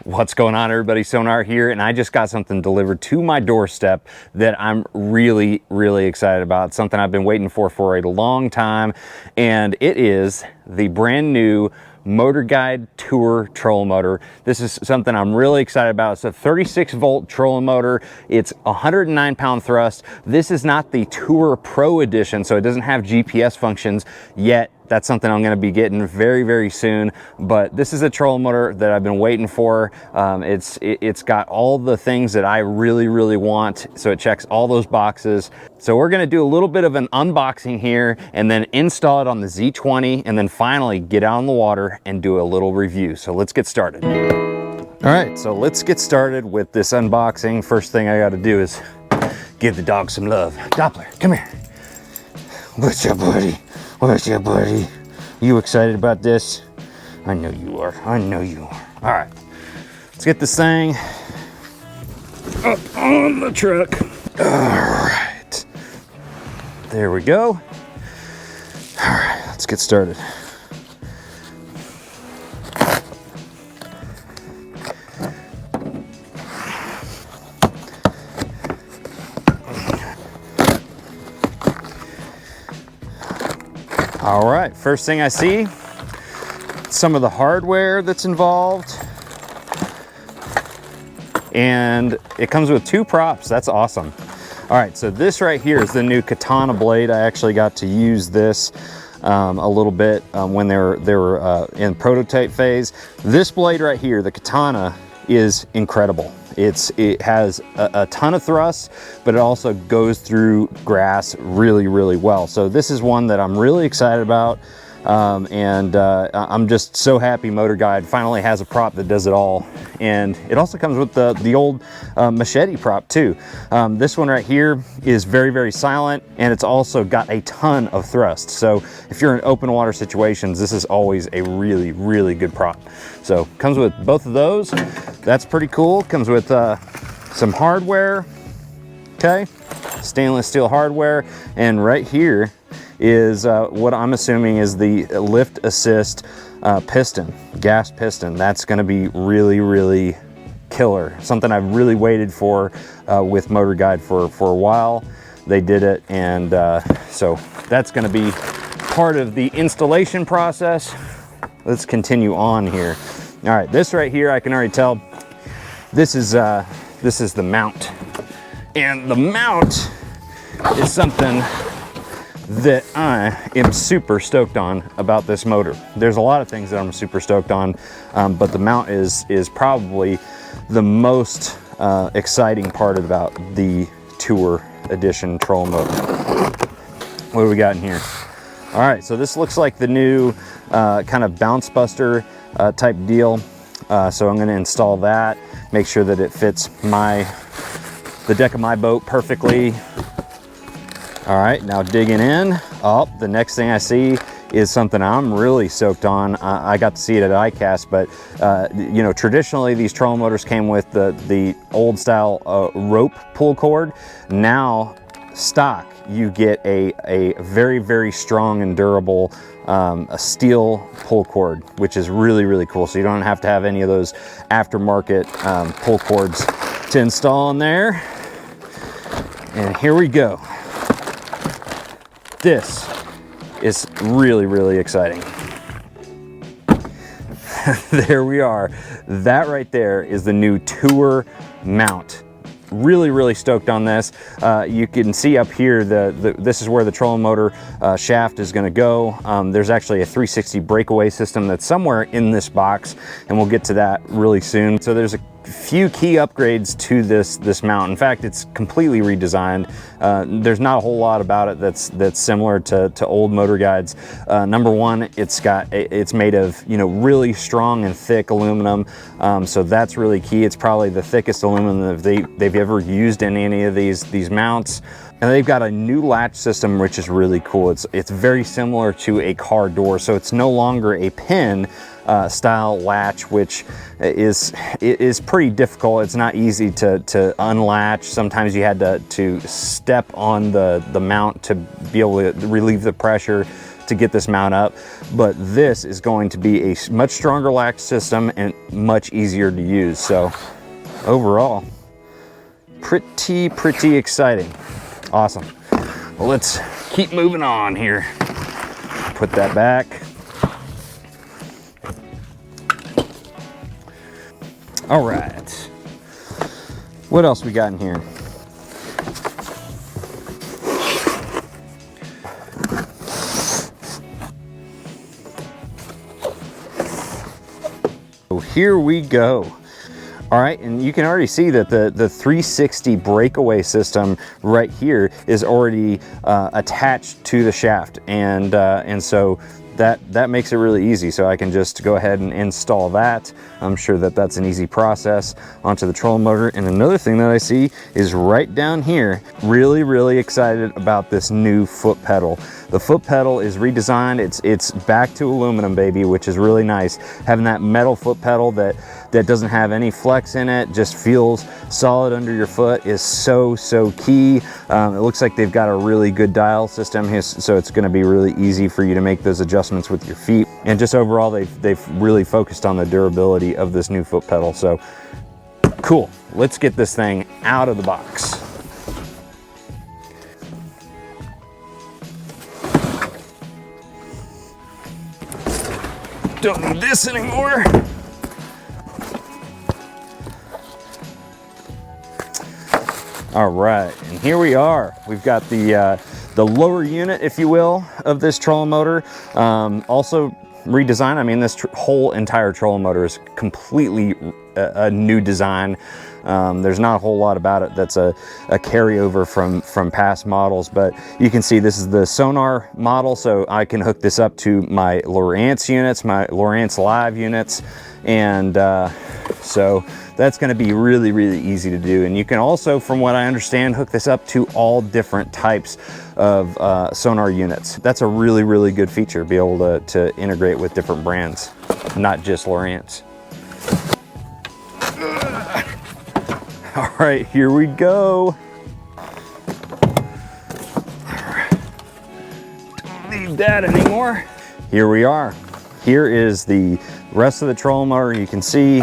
What's going on, everybody? Sonar here, and I just got something delivered to my doorstep that I'm really excited about. Something I've been waiting for a long time, and it is the brand new MotorGuide Tour trolling motor. This is something I'm really excited about. It's a 36 volt trolling motor. It's 109 pound thrust. This is not the Tour Pro edition, so it doesn't have GPS functions yet. That's something I'm going to be getting very soon, but this is a trolling motor that I've been waiting for. It's got all the things that I really want, so it checks all those boxes. So we're going to do a little bit of an unboxing here and then install it on the Z20, and then finally get out on the water and do a little review. So let's get started. All right, so let's get started with this unboxing. First thing I got to do is give the dog some love. Doppler, come here. What's up, buddy? What's up, buddy? You excited about this? I know you are. I know you are. All right, let's get this thing up on the truck. All right, there we go. All right, let's get started. All right, first thing I see, some of the hardware that's involved. And it comes with 2 props, that's awesome. All right, so this right here is the new Katana Blade. I actually got to use this a little bit when they were in prototype phase. This blade right here, the Katana, is incredible. It has a ton of thrust, but it also goes through grass really well. So this is one that I'm really excited about, and I'm just so happy MotorGuide finally has a prop that does it all. And it also comes with the old machete prop too. This one right here is very silent, and it's also got a ton of thrust. So if you're in open water situations, this is always a really good prop. So comes with both of those. That's pretty cool. Comes with some hardware, okay, stainless steel hardware, and right here is what I'm assuming is the lift assist piston, gas piston. That's going to be really killer. Something I've really waited for with MotorGuide for a while. They did it, and so that's going to be part of the installation process. Let's continue on here. All right, this right here, I can already tell this is the mount, and the mount is something that I am super stoked on about this motor. There's a lot of things that I'm super stoked on, but the mount is probably the most exciting part about the Tour Edition trolling motor. What do we got in here? All right, so this looks like the new kind of bounce buster type deal. So I'm going to install that, make sure that it fits the deck of my boat perfectly. All right, now digging in. Oh, the next thing I see is something I'm really stoked on. I got to see it at ICAST, but you know, traditionally these trolling motors came with the old style rope pull cord. Now stock, you get a very strong and durable a steel pull cord, which is really cool. So you don't have to have any of those aftermarket pull cords to install in there. And here we go. This is really exciting. There we are. That right there is the new Tour mount. Really stoked on this. You can see up here, this is where the trolling motor shaft is going to go. There's actually a 360 breakaway system that's somewhere in this box, and we'll get to that really soon. So there's a few key upgrades to this mount. In fact, it's completely redesigned. There's not a whole lot about it that's similar to old MotorGuides. Number one, it's made of, you know, really strong and thick aluminum, so that's really key. It's probably the thickest aluminum that they've ever used in any of these mounts. And they've got a new latch system, which is really cool. It's very similar to a car door, so it's no longer a pin style latch, which is pretty difficult. It's not easy to unlatch. Sometimes you had to step on the mount to be able to relieve the pressure to to get this mount up, but this is going to be a much stronger latch system and much easier to use. So overall, pretty exciting. Awesome. Well, let's keep moving on here. Put that back. All right. What else we got in here? So here we go. All right, and you can already see that the 360 breakaway system right here is already attached to the shaft, and so that makes it really easy. So I can just go ahead and install that. I'm sure that that's an easy process onto the trolling motor. And another thing that I see is right down here, really excited about this new foot pedal. The foot pedal is redesigned. It's back to aluminum, baby, which is really nice. Having that metal foot pedal that doesn't have any flex in it, just feels solid under your foot, is so key. It looks like they've got a really good dial system here, so it's going to be really easy for you to make those adjustments with your feet. And just overall, they've really focused on the durability of this new foot pedal. So cool. Let's get this thing out of the box. Don't need this anymore. All right, and here we are. We've got the lower unit, if you will, of this trolling motor. Also redesigned. I mean, this whole entire trolling motor is completely a new design. There's not a whole lot about it that's a carryover from past models, but you can see this is the Sonar model, so I can hook this up to my Lowrance units, my Lowrance Live units, and so that's going to be really easy to do. And you can also, from what I understand, hook this up to all different types of Sonar units. That's a really good feature, be able to integrate with different brands, not just Lowrance. All right, here we go. Don't need that anymore. Here we are. Here is the rest of the trolling motor. You can see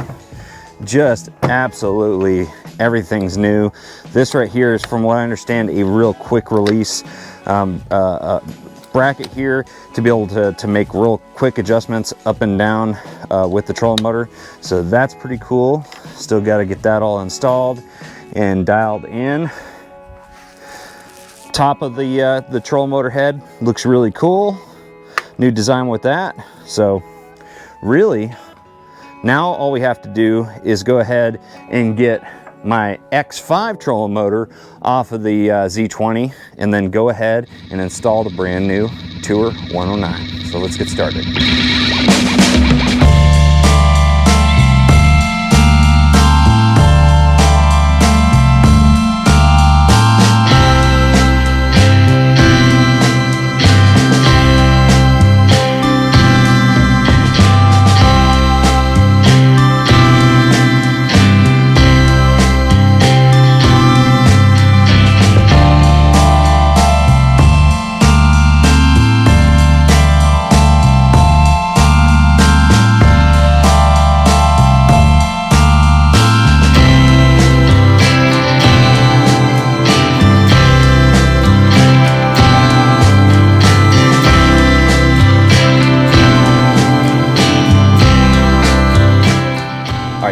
just absolutely everything's new. This right here is, from what I understand, a real quick release bracket here to be able to make real quick adjustments up and down with the trolling motor. So that's pretty cool. Still got to get that all installed and dialed in. Top of the trolling motor head looks really cool. New design with that. So really, now all we have to do is go ahead and get my X5 trolling motor off of the Z20, and then go ahead and install the brand new Tour 109. So let's get started.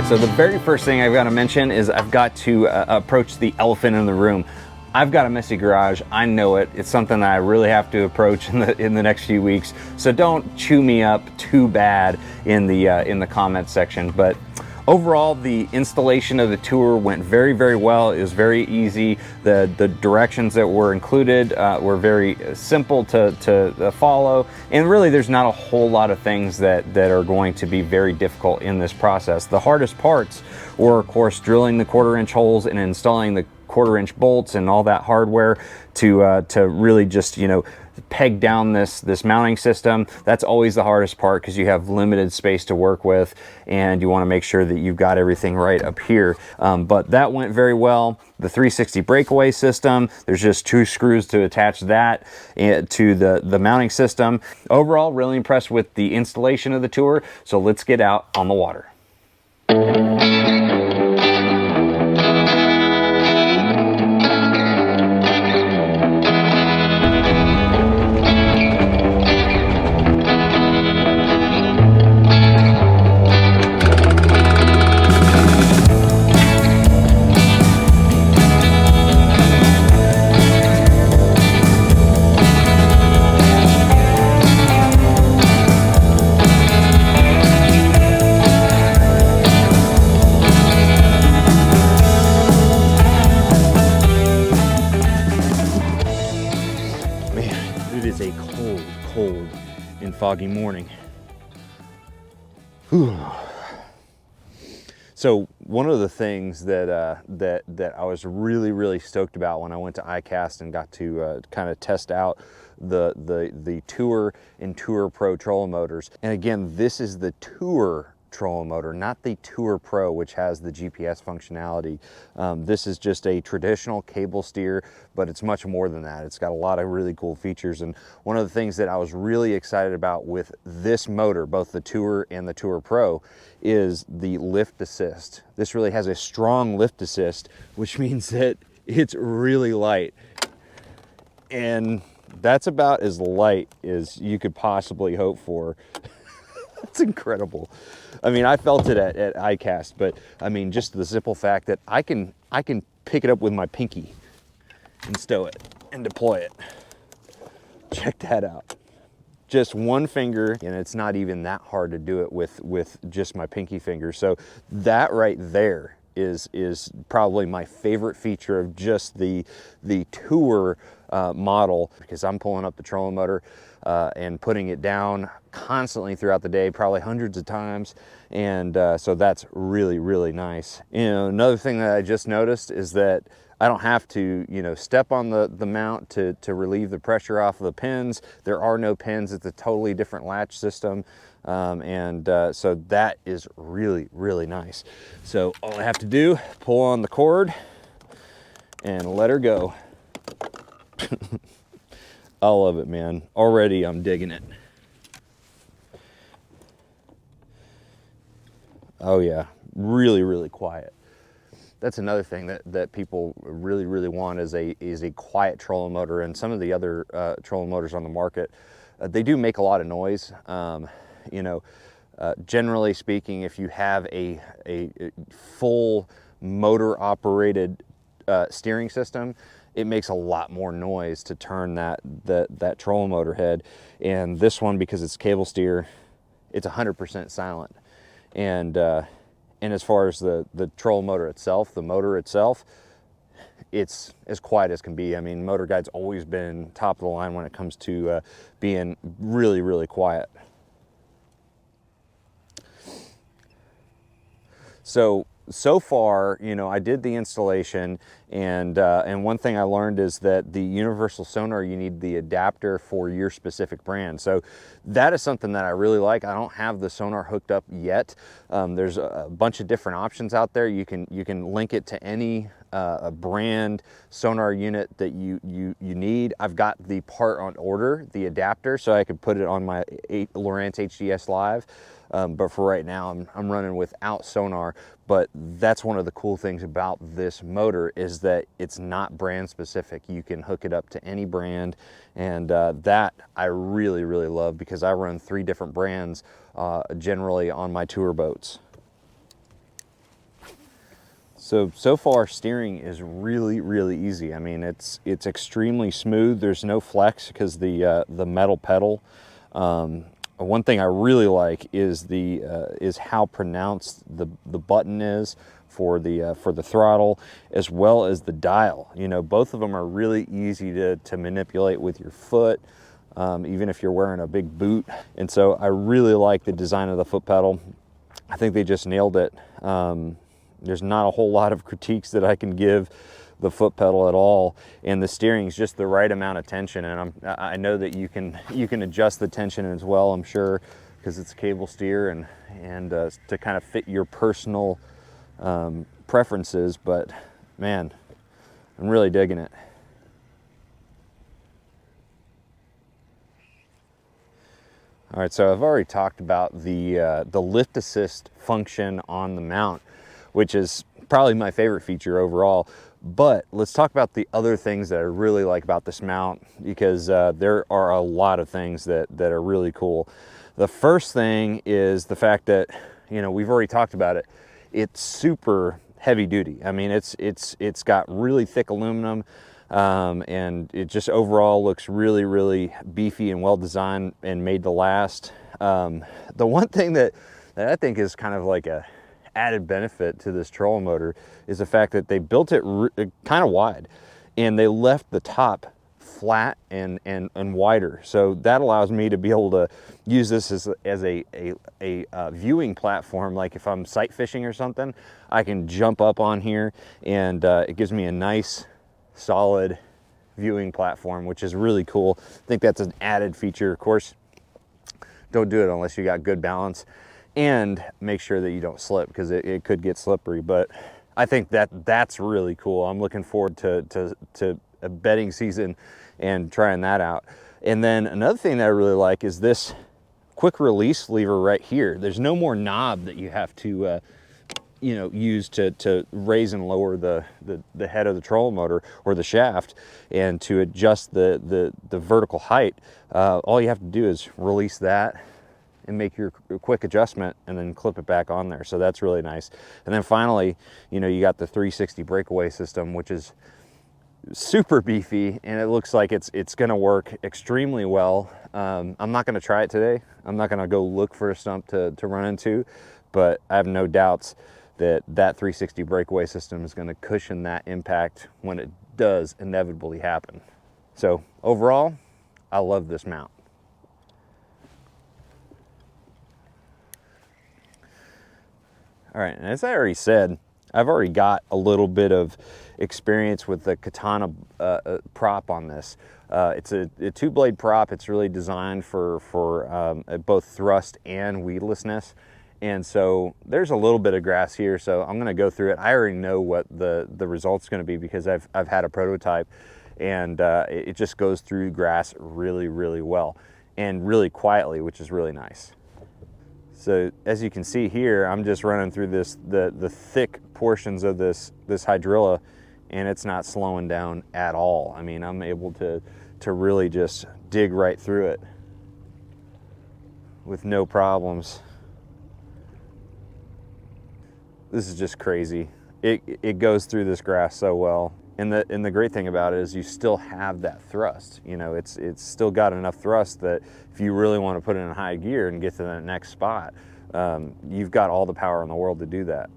So the very first thing I've got to mention is I've got to approach the elephant in the room. I've got a messy garage. I know it. It's something that I really have to approach in the next few weeks. So don't chew me up too bad in the comment section. But overall, the installation of the Tour went very well. It was very easy. The directions that were included were very simple to follow. And really, there's not a whole lot of things that are going to be very difficult in this process. The hardest parts were, of course, drilling the 1/4-inch holes and installing the 1/4-inch bolts and all that hardware to really just, peg down this mounting system. That's always the hardest part because you have limited space to work with, and you want to make sure that you've got everything right up here. But that went very well. The 360 breakaway system, there's just 2 screws to attach that to the mounting system. Overall, really impressed with the installation of the Tour. So let's get out on the water. Cold and foggy morning. Whew. So one of the things that that I was really stoked about when I went to ICAST and got to kind of test out the Tour and Tour Pro trolling motors. And again, this is the Tour trolling motor, not the Tour Pro, which has the GPS functionality. This is just a traditional cable steer, but it's much more than that. It's got a lot of really cool features. And one of the things that I was really excited about with this motor, both the Tour and the Tour Pro, is the lift assist. This really has a strong lift assist, which means that it's really light. And that's about as light as you could possibly hope for. That's incredible. I mean, I felt it at ICAST, but I mean, just the simple fact that I can pick it up with my pinky and stow it and deploy it. Check that out. Just one finger, and it's not even that hard to do it with just my pinky finger. So that right there is probably my favorite feature of just the Tour model, because I'm pulling up the trolling motor and putting it down constantly throughout the day, probably hundreds of times. And so that's really nice. You know, another thing that I just noticed is that I don't have to, you know, step on the mount to relieve the pressure off of the pins. There are no pins. It's a totally different latch system. So that is really nice. So all I have to do, pull on the cord and let her go. I love it, man. Already I'm digging it. Oh yeah, really quiet. That's another thing that people really want is a quiet trolling motor. And some of the other trolling motors on the market, they do make a lot of noise. You know, generally speaking, if you have a full motor operated steering system, it makes a lot more noise to turn that trolling motor head. And this one, because it's cable steer, it's 100% silent. And as far as the trolling motor itself, the motor itself, it's as quiet as can be. I mean, MotorGuide's always been top of the line when it comes to being really quiet. So far, you know, I did the installation, and one thing I learned is that the universal sonar, you need the adapter for your specific brand. So that is something that I really like. I don't have the sonar hooked up yet. There's a bunch of different options out there. You can link it to any brand sonar unit that you need. I've got the part on order, the adapter, so I could put it on my Lowrance HDS Live. But for right now, I'm running without sonar. But that's one of the cool things about this motor is that it's not brand specific. You can hook it up to any brand, and that I really love, because I run 3 different brands generally on my tour boats. So far, steering is really easy. I mean, it's extremely smooth. There's no flex because the metal pedal. One thing I really like is how pronounced the button is for the throttle, as well as the dial. You know, both of them are really easy to manipulate with your foot, even if you're wearing a big boot. And so I really like the design of the foot pedal. I think they just nailed it. There's not a whole lot of critiques that I can give, the foot pedal at all, and the steering is just the right amount of tension. And I know that you can adjust the tension as well, I'm sure, because it's cable steer and to kind of fit your personal preferences. But man, I'm really digging it. All right, so I've already talked about the lift assist function on the mount, which is probably my favorite feature overall. But let's talk about the other things that I really like about this mount, because there are a lot of things that are really cool. The first thing is the fact that, you know, we've already talked about it. It's super heavy duty. I mean, it's got really thick aluminum. And it just overall looks really, really beefy and well designed and made to last. The one thing that I think is kind of like a added benefit to this trolling motor is the fact that they built it kind of wide, and they left the top flat and wider. So that allows me to be able to use this as a viewing platform. Like if I'm sight fishing or something, I can jump up on here, and it gives me a nice solid viewing platform, which is really cool. I think that's an added feature. Of course, don't do it unless you got good balance, and make sure that you don't slip, because it could get slippery. But I think that's really cool. I'm looking forward to a bedding season and trying that out. And then another thing that I really like is this quick release lever right here. There's no more knob that you have to you know, use to raise and lower the head of the trolling motor or the shaft, and to adjust the vertical height. All you have to do is release that and make your quick adjustment, and then clip it back on there. So that's really nice. And then finally, you know, you got the 360 breakaway system, which is super beefy, and it looks like it's going to work extremely well. I'm not going to try it today. I'm not going to go look for a stump to run into, but I have no doubts that 360 breakaway system is going to cushion that impact when it does inevitably happen. So overall, I love this mount. All right, and as I already said, I've already got a little bit of experience with the Katana prop on this. It's a two-blade prop. It's really designed for both thrust and weedlessness. And so there's a little bit of grass here, so I'm going to go through it. I already know what the result's going to be, because I've had a prototype, and it just goes through grass really, really well and really quietly, which is really nice. So as you can see here, I'm just running through the thick portions of this hydrilla, and it's not slowing down at all. I mean, I'm able to really just dig right through it with no problems. This is just crazy. It goes through this grass so well. And the great thing about it is you still have that thrust. You know, it's still got enough thrust that if you really want to put it in high gear and get to that next spot, you've got all the power in the world to do that.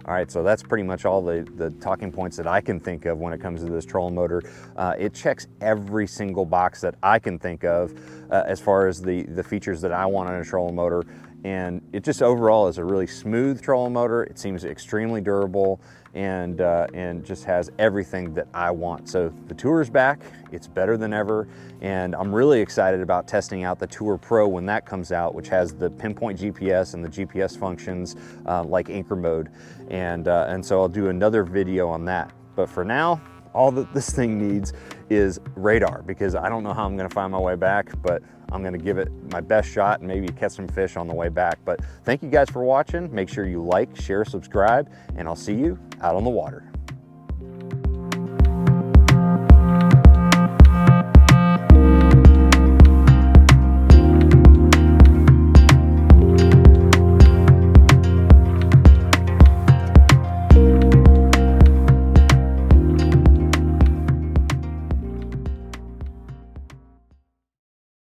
All right, so that's pretty much all the talking points that I can think of when it comes to this trolling motor. It checks every single box that I can think of as far as the features that I want in a trolling motor. And it just overall is a really smooth trolling motor. It seems extremely durable, and just has everything that I want. So the Tour's back, it's better than ever, and I'm really excited about testing out the Tour Pro when that comes out, which has the pinpoint GPS and the GPS functions like anchor mode, and so I'll do another video on that. But for now, all that this thing needs is radar, because I don't know how I'm going to find my way back, but I'm going to give it my best shot and maybe catch some fish on the way back. But thank you guys for watching. Make sure you like, share, subscribe, and I'll see you out on the water.